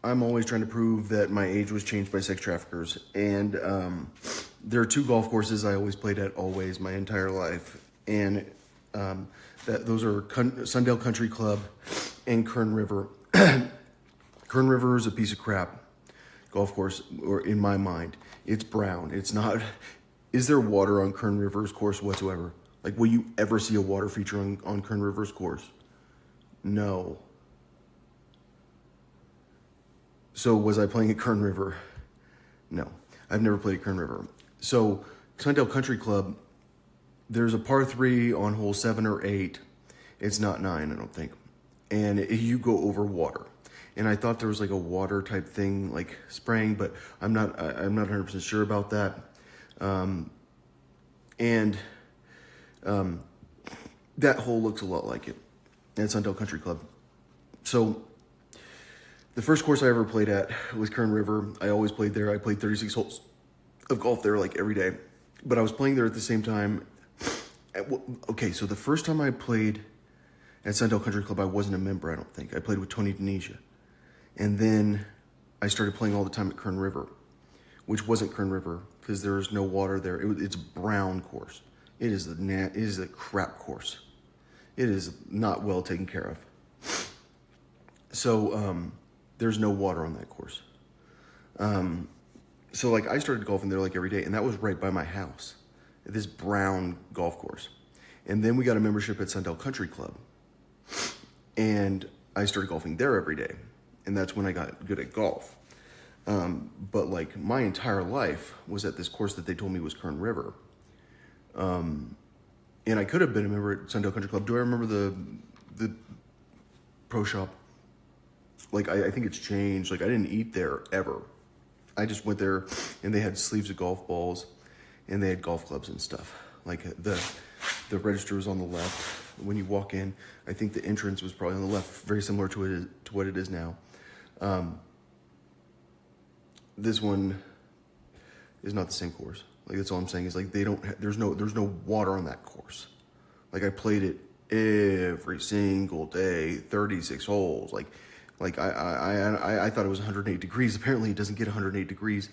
I'm always trying to prove that my age was changed by sex traffickers. And there are two golf courses I always played at, always, my entire life. And those are Sundale Country Club and Kern River. Kern River is a piece of crap golf course, or in my mind. It's brown. It's not. Is there water on Kern River's course whatsoever? Like, will you ever see a water feature on Kern River's course? No. So was I playing at Kern River? No, I've never played at Kern River. So Sundale Country Club, there's a par 3 on hole 7 or 8. It's not 9, I don't think. And you go over water. And I thought there was like a water type thing, like spraying, but I'm not 100% sure about that. That hole looks a lot like it at Sundale Country Club. So the first course I ever played at was Kern River. I always played there. I played 36 holes of golf there like every day. But I was playing there at the same time. Okay, so the first time I played at Sundale Country Club, I wasn't a member, I don't think. I played with Tony Denesia. And then I started playing all the time at Kern River, which wasn't Kern River because there was no water there. It's a brown course. It is a crap course. It is not well taken care of. So there's no water on that course. So like I started golfing there like every day, and that was right by my house, this brown golf course. And then we got a membership at Sundale Country Club, and I started golfing there every day, and that's when I got good at golf. But like my entire life was at this course that they told me was Kern River. And I could have been a member at Sundale Country Club. Do I remember the pro shop? Like, I think it's changed. Like, I didn't eat there ever. I just went there, and they had sleeves of golf balls, and they had golf clubs and stuff. Like, the register was on the left. When you walk in, I think the entrance was probably on the left, very similar to what it is now. This one is not the same course. Like, that's all I'm saying is, like, there's no water on that course. Like, I played it every single day, 36 holes. Like I thought it was 108 degrees. Apparently it doesn't get 108 degrees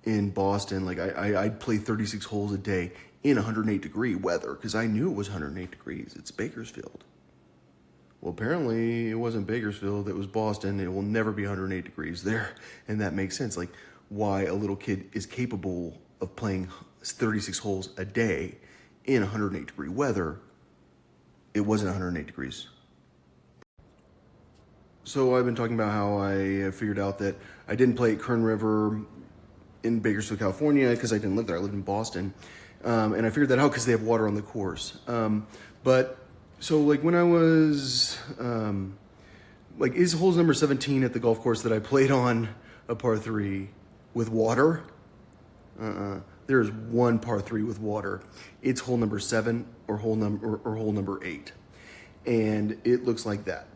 in Boston. Like I'd play 36 holes a day in 108 degree weather because I knew it was 108 degrees. It's Bakersfield. Well, apparently it wasn't Bakersfield. It was Boston. It will never be 108 degrees there. And that makes sense. Like why a little kid is capable of playing 36 holes a day in 108 degree weather. It wasn't 108 degrees. So I've been talking about how I figured out that I didn't play at Kern River in Bakersfield, California, because I didn't live there. I lived in Boston. And I figured that out because they have water on the course. But so like when I was, like is holes number 17 at the golf course that I played on a par 3 with water? There's one par 3 with water. It's hole number 7 or hole number 8. And it looks like that.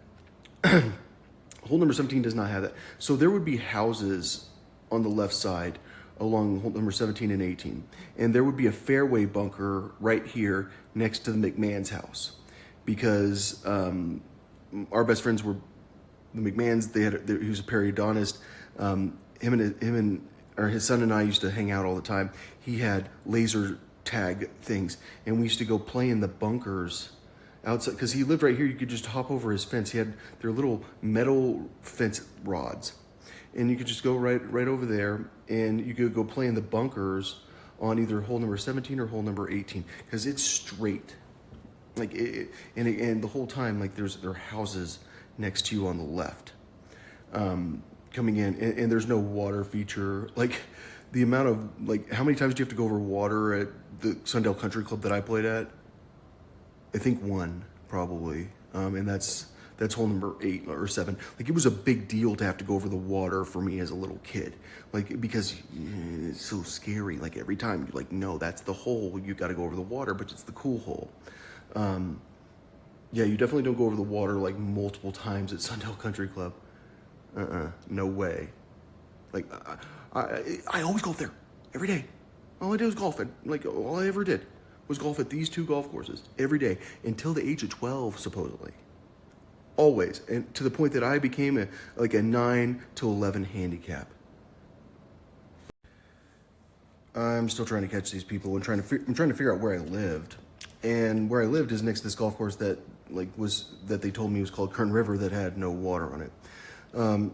Hole number 17 does not have that. So there would be houses on the left side along hole number 17 and 18. And there would be a fairway bunker right here next to the McMahon's house. Because our best friends were the McMahons. He was a periodontist. His son and I used to hang out all the time. He had laser tag things. And we used to go play in the bunkers outside, because he lived right here. You could just hop over his fence. He had their little metal fence rods, and you could just go right over there, and you could go play in the bunkers on either hole number 17 or hole number 18, because it's straight. Like and the whole time, like there are houses next to you on the left, coming in, and there's no water feature. Like the amount of how many times do you have to go over water at the Sundale Country Club that I played at? I think one, probably, and that's hole number 8 or 7. Like, it was a big deal to have to go over the water for me as a little kid, like, because it's so scary. Like, every time you're like, no, that's the hole, you got to go over the water, but it's the cool hole. Yeah, you definitely don't go over the water, like, multiple times at Sundale Country Club. No way. Like, I always golf there, every day. All I did was golfing. Like, all I ever did was golf at these two golf courses every day until the age of 12, supposedly. always, and to the point that I became a 9 to 11 handicap. I'm still trying to catch these people and I'm trying to figure out where I lived, and where I lived is next to this golf course that that they told me was called Kern River that had no water on it.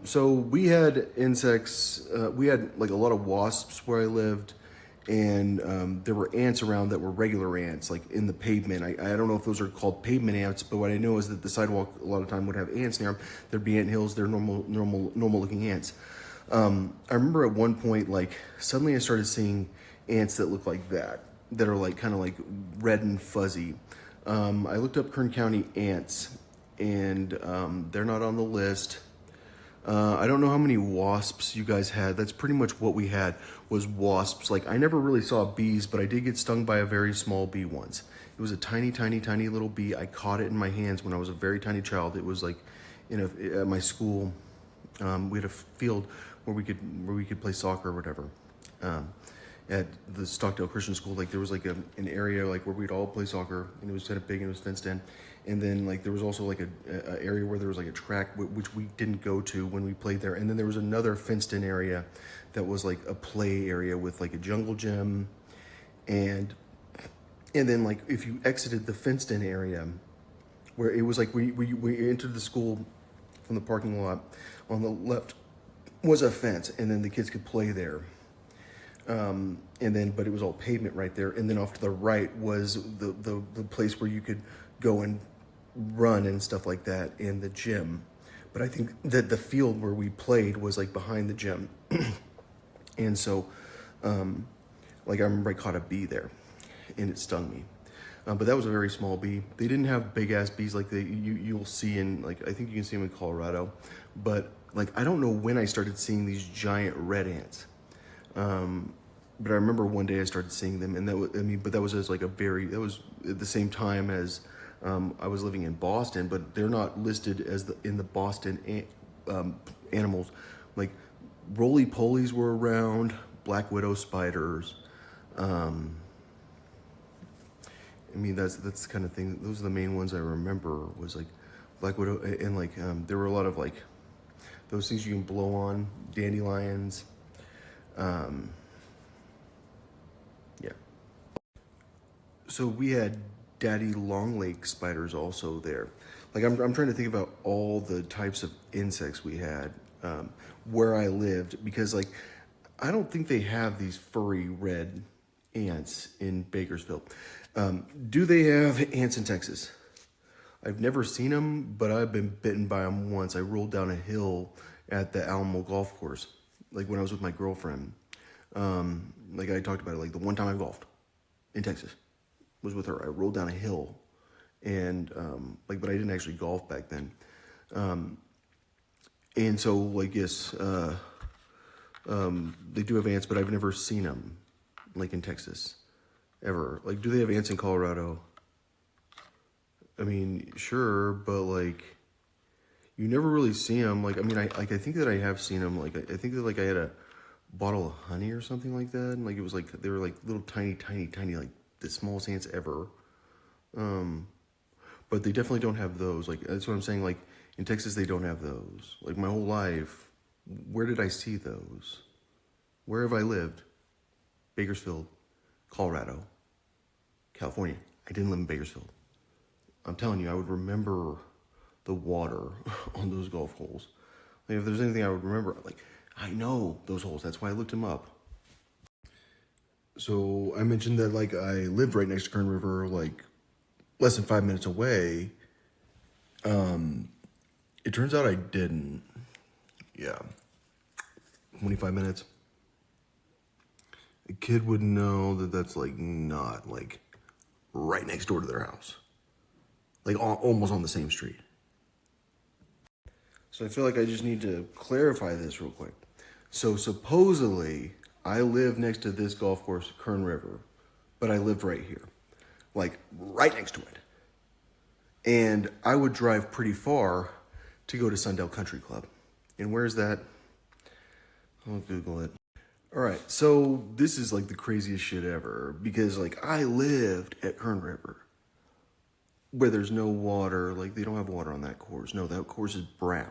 So we had insects. We had like a lot of wasps where I lived, and there were ants around that were regular ants, like in the pavement. I don't know if those are called pavement ants, but what I know is that the sidewalk a lot of time would have ants near them. There'd be ant hills. They're normal looking ants. I remember at one point, like suddenly I started seeing ants that look like that are like kind of like red and fuzzy. I looked up Kern County ants, and they're not on the list. I don't know how many wasps you guys had. That's pretty much what we had was wasps. Like I never really saw bees, but I did get stung by a very small bee once. It was a tiny little bee. I caught it in my hands when I was a very tiny child. It was like at my school. We had a field where we could play soccer or whatever. At the Stockdale Christian School, like there was like an area like where we'd all play soccer, and it was kind of big and it was fenced in. And then like there was also like a area where there was like a track which we didn't go to when we played there. And then there was another fenced in area that was like a play area with like a jungle gym, and then like if you exited the fenced in area, where it was like we entered the school from the parking lot, on the left was a fence, and then the kids could play there. But it was all pavement right there. And then off to the right was the place where you could go and run and stuff like that, in the gym. But I think that the field where we played was like behind the gym. And so, like I remember I caught a bee there and it stung me. But that was a very small bee. They didn't have big ass bees like you'll see in, like, I think you can see them in Colorado. But like, I don't know when I started seeing these giant red ants. But I remember one day I started seeing them, and that was as like that was at the same time as I was living in Boston, but they're not listed as in the Boston animals. Like roly-polies were around, black widow spiders. That's the kind of thing. Those are the main ones I remember, was like black widow, and like there were a lot of like those things you can blow on, dandelions. Yeah. So we had daddy long leg spiders also there. Like I'm trying to think about all the types of insects we had where I lived, because like I don't think they have these furry red ants in Bakersfield. Do they have ants in Texas? I've never seen them, but I've been bitten by them once. I rolled down a hill at the Alamo golf course, like when I was with my girlfriend. Like I talked about it, like the one time I golfed in Texas was with her. I rolled down a hill, and but I didn't actually golf back then. And so like, yes, they do have ants, but I've never seen them like in Texas ever. Like, do they have ants in Colorado? I mean, sure, but like, you never really see them. Like, I mean, I think that I have seen them. Like, I think that like I had a bottle of honey or something like that, and like it was like they were like little tiny, like the smallest ants ever. But they definitely don't have those. Like, that's what I'm saying. Like in Texas, they don't have those. Like my whole life, where did I see those? Where have I lived? Bakersfield, Colorado, California. I didn't live in Bakersfield. I'm telling you, I would remember the water on those golf holes. Like if there's anything I would remember, like I know those holes. That's why I looked them up. So I mentioned that like I lived right next to Kern River, like less than 5 minutes away. It turns out I didn't. Yeah. 25 minutes. A kid would know that that's like not like right next door to their house. Like almost on the same street. So I feel like I just need to clarify this real quick. So supposedly I live next to this golf course, Kern River, but I lived right here, like right next to it. And I would drive pretty far to go to Sundale Country Club. And where's that? I'll Google it. All right, so this is like the craziest shit ever, because like I lived at Kern River. where there's no water. Like, they don't have water on that course. No, that course is brown.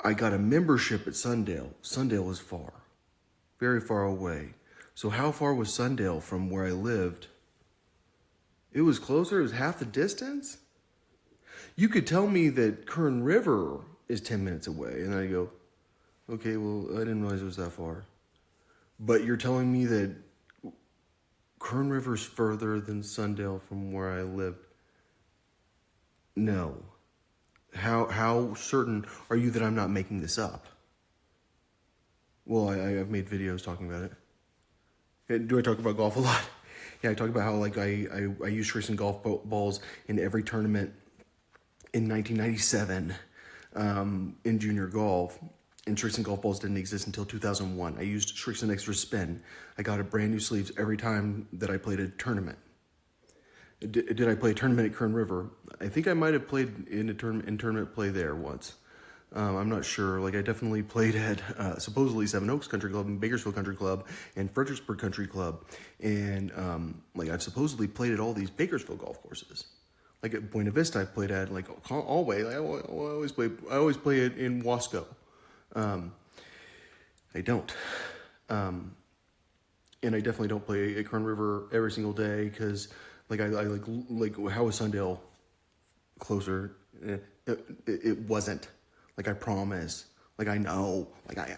I got a membership at Sundale. Sundale is far, very far away. So how far was Sundale from where I lived? It was closer. It was half the distance. You could tell me that Kern River is 10 minutes away, and I go, okay, well, I didn't realize it was that far. But you're telling me that Kern River's further than Sundale from where I lived? No. How certain are you that I'm not making this up? Well, I've made videos talking about it. Do I talk about golf a lot? Yeah, I talk about how like I used Shrixon golf balls in every tournament in 1997 in junior golf. And Shrixon golf balls didn't exist until 2001. I used Shrixon Extra Spin. I got a brand new sleeves every time that I played a tournament. Did I play a tournament at Kern River? I think I might have played in a tournament play there once. I'm not sure. Like, I definitely played at supposedly Seven Oaks Country Club and Bakersfield Country Club and Fredericksburg Country Club, and like I've supposedly played at all these Bakersfield golf courses. Like at Buena Vista, I played at like always. I always play it in Wasco. I don't. And I definitely don't play at Kern River every single day because, like, I like how is Sundale closer? It wasn't. Like, I promise. Like, I know. Like, I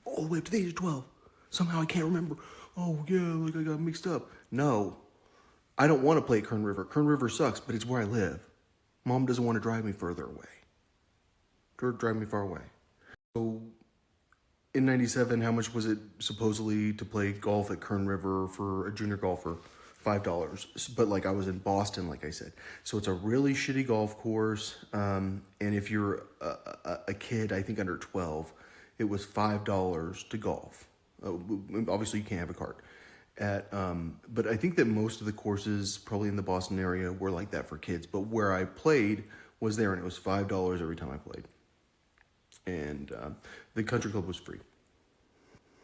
all the way up to the age of 12. Somehow I can't remember. Oh yeah, like I got mixed up. No, I don't want to play at Kern River. Kern River sucks, but it's where I live. Mom doesn't want to drive me further away. Drive me far away. So in 97, how much was it supposedly to play golf at Kern River for a junior golfer? $5. But like I was in Boston, like I said. So it's a really shitty golf course. And if you're a kid, I think under 12, it was $5 to golf. Obviously you can't have a cart. But I think that most of the courses probably in the Boston area were like that for kids. But where I played was there, and it was $5 every time I played. And the country club was free.